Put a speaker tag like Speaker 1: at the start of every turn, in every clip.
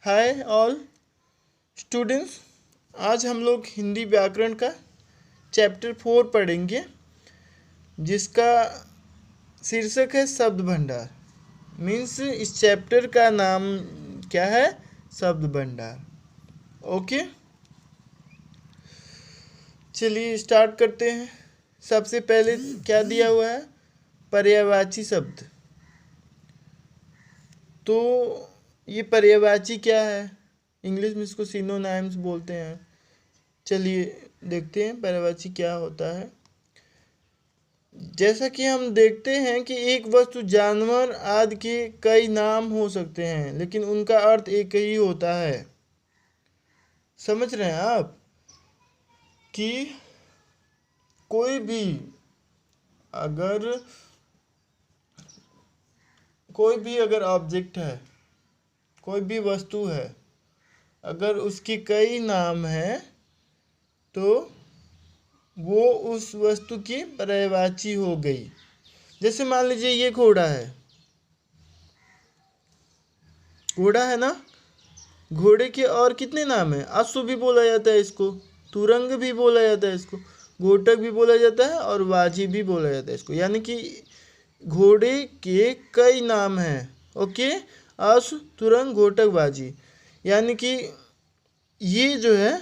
Speaker 1: Hi all students, आज हम लोग हिंदी व्याकरण का चैप्टर 4 पढ़ेंगे जिसका शीर्षक है शब्द भंडार। मीन्स इस चैप्टर का नाम क्या है? शब्द भंडार। ओके, चलिए स्टार्ट करते हैं। सबसे पहले क्या दिया हुआ है? पर्यायवाची शब्द। तो ये पर्यायवाची क्या है? इंग्लिश में इसको सिनोनिम्स बोलते हैं। चलिए देखते हैं पर्यायवाची क्या होता है। जैसा कि हम देखते हैं कि एक वस्तु, जानवर आदि के कई नाम हो सकते हैं, लेकिन उनका अर्थ एक ही होता है। समझ रहे हैं आप कि कोई भी अगर ऑब्जेक्ट है, कोई भी वस्तु है, अगर उसकी कई नाम हैं तो वो उस वस्तु की पर्यायवाची हो गई। जैसे मान लीजिए ये घोड़ा है, घोड़ा है ना। घोड़े के और कितने नाम हैं? अश्व भी बोला जाता है इसको, तुरंग भी बोला जाता है इसको, घोटक भी बोला जाता है और वाजी भी बोला जाता है इसको। यानी कि घोड़े के कई नाम हैं। ओके, अश्व, तुरंग, घोटक, वाजी। यानी कि ये जो है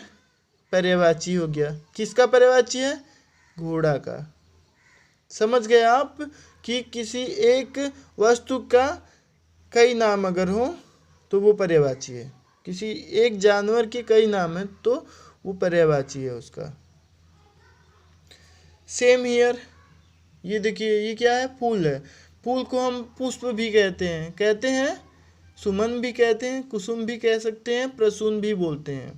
Speaker 1: पर्यायवाची हो गया। किसका पर्यायवाची है? घोड़ा का। समझ गए आप कि किसी एक वस्तु का कई नाम अगर हो तो वो पर्यायवाची है। किसी एक जानवर के कई नाम हैं तो वो पर्यायवाची है उसका। सेम हियर, ये देखिए, ये क्या है? फूल है। फूल को हम पुष्प भी कहते हैं, सुमन भी कहते हैं, कुसुम भी कह सकते हैं, प्रसून भी बोलते हैं।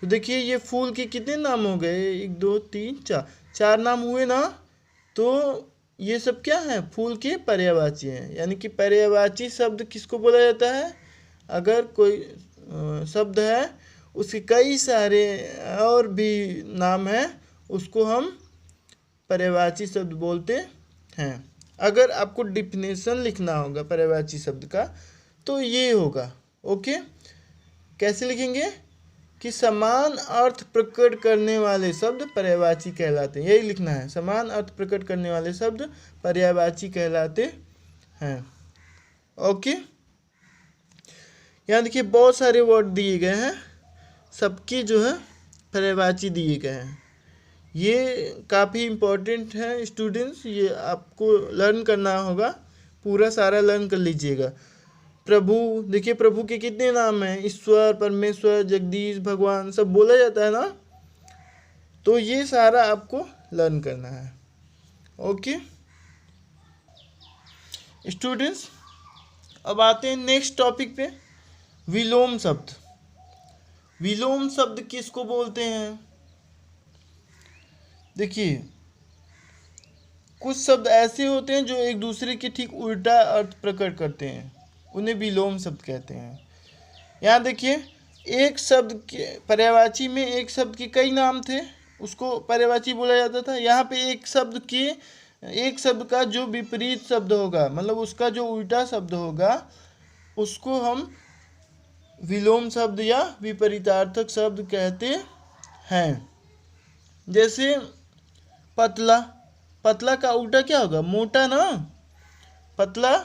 Speaker 1: तो देखिए ये फूल के कितने नाम हो गए? 1 2 3 4, 4 नाम हुए ना। तो ये सब क्या है? फूल के पर्यायवाची हैं। यानी कि पर्यायवाची शब्द किसको बोला जाता है? अगर कोई शब्द है, उसके कई सारे और भी नाम हैं, उसको हम पर्यायवाची शब्द बोलते हैं। अगर आपको डिफिनेशन लिखना होगा पर्यायवाची शब्द का तो ये होगा। ओके, कैसे लिखेंगे? कि समान अर्थ प्रकट करने वाले शब्द पर्यायवाची कहलाते हैं। यही लिखना है, समान अर्थ प्रकट करने वाले शब्द पर्यायवाची कहलाते हैं। ओके, यहाँ देखिए बहुत सारे वर्ड दिए गए हैं, सबकी जो है पर्यायवाची दिए गए हैं। ये काफ़ी इम्पोर्टेंट है स्टूडेंट्स, ये आपको लर्न करना होगा, पूरा सारा लर्न कर लीजिएगा। प्रभु, देखिए प्रभु के कितने नाम हैं? ईश्वर, परमेश्वर, जगदीश, भगवान, सब बोला जाता है ना। तो ये सारा आपको लर्न करना है। ओके स्टूडेंट्स, अब आते हैं नेक्स्ट टॉपिक पे, विलोम शब्द। विलोम शब्द किसको बोलते हैं? देखिए कुछ शब्द ऐसे होते हैं जो एक दूसरे के ठीक उल्टा अर्थ प्रकट करते हैं, उन्हें विलोम शब्द कहते हैं। यहाँ देखिए, एक शब्द के पर्यायवाची में एक शब्द के कई नाम थे, उसको पर्यायवाची बोला जाता था। यहाँ पे एक शब्द का जो विपरीत शब्द होगा, मतलब उसका जो उल्टा शब्द होगा, उसको हम विलोम शब्द या विपरीतार्थक शब्द कहते हैं। जैसे पतला, पतला का उल्टा क्या होगा? मोटा ना। पतला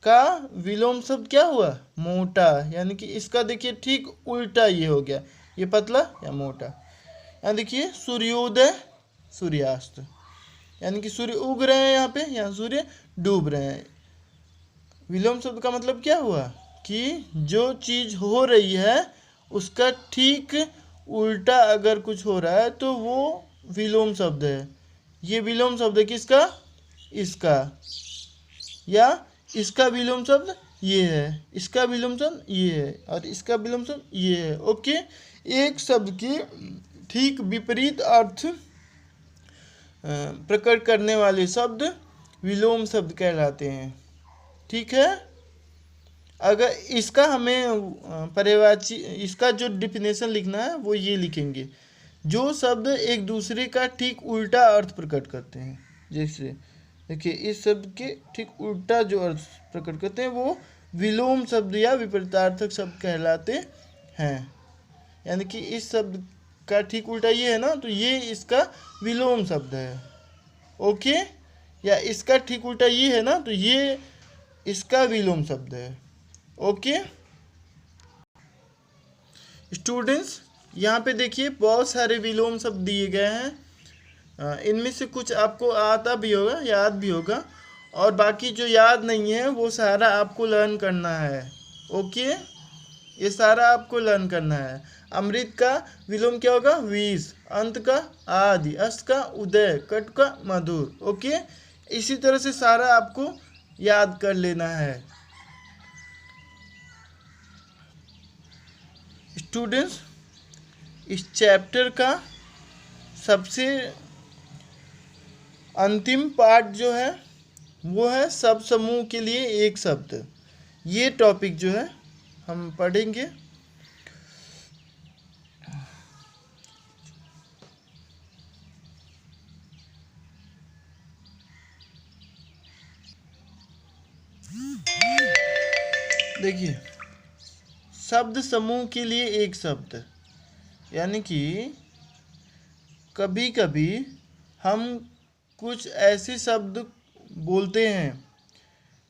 Speaker 1: का विलोम शब्द क्या हुआ? मोटा। यानी कि इसका देखिए ठीक उल्टा ये हो गया, ये पतला या मोटा। यहाँ देखिए सूर्योदय, सूर्यास्त, यानी कि सूर्य उग रहे हैं यहाँ पे, यहाँ सूर्य डूब रहे हैं। विलोम शब्द का मतलब क्या हुआ? कि जो चीज़ हो रही है उसका ठीक उल्टा अगर कुछ हो रहा है तो वो विलोम शब्द है। ये विलोम शब्द है किसका? इसका। या इसका विलोम शब्द ये है, इसका विलोम शब्द ये है, और इसका विलोम शब्द ये है। ओके, एक शब्द की ठीक विपरीत अर्थ प्रकट करने वाले शब्द विलोम शब्द कहलाते हैं। ठीक है, अगर इसका हमें पर्यायवाची, इसका जो डिफिनेशन लिखना है वो ये लिखेंगे, जो शब्द एक दूसरे का ठीक उल्टा अर्थ प्रकट करते हैं। जैसे देखिए इस शब्द के ठीक उल्टा जो अर्थ प्रकट करते हैं वो विलोम शब्द या विपरीतार्थक शब्द कहलाते हैं। यानी कि इस शब्द का ठीक उल्टा ये है ना, तो ये इसका विलोम शब्द है। ओके, या इसका ठीक उल्टा ये है ना, तो ये इसका विलोम शब्द है। ओके स्टूडेंट्स, यहाँ पे देखिए बहुत सारे विलोम शब्द दिए गए हैं। इनमें से कुछ आपको आता भी होगा, याद भी होगा, और बाकी जो याद नहीं है वो सारा आपको लर्न करना है। ओके, ये सारा आपको लर्न करना है। अमृत का विलोम क्या होगा? विष। अंत का आदि। अस्त का उदय। कट का मधुर। ओके, इसी तरह से सारा आपको याद कर लेना है। स्टूडेंट्स, इस चैप्टर का सबसे अंतिम पार्ट जो है वो है शब्द समूह के लिए एक शब्द। ये टॉपिक जो है हम पढ़ेंगे। देखिए, शब्द समूह के लिए एक शब्द, यानी कि कभी कभी हम कुछ ऐसे शब्द बोलते हैं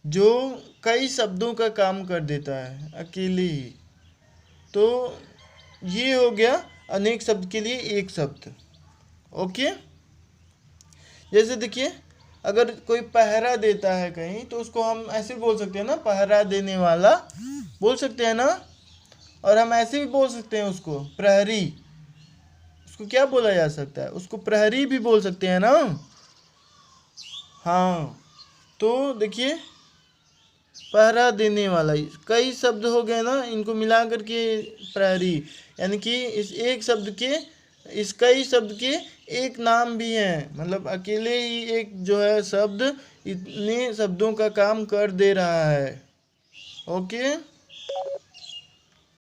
Speaker 1: जो कई शब्दों का काम कर देता है अकेले ही। तो ये हो गया अनेक शब्द के लिए एक शब्द। ओके, जैसे देखिए, अगर कोई पहरा देता है कहीं तो उसको हम ऐसे बोल सकते हैं ना, पहरा देने वाला बोल सकते हैं ना। और हम ऐसे भी बोल सकते हैं उसको प्रहरी। उसको क्या बोला जा सकता है? उसको प्रहरी भी बोल सकते हैं ना। हाँ, तो देखिए, पहरा देने वाला कई शब्द हो गए ना, इनको मिला करके प्रहरी, यानी कि इस एक शब्द के, इस कई शब्द के एक नाम भी हैं। मतलब अकेले ही एक जो है शब्द इतने शब्दों का काम कर दे रहा है। ओके।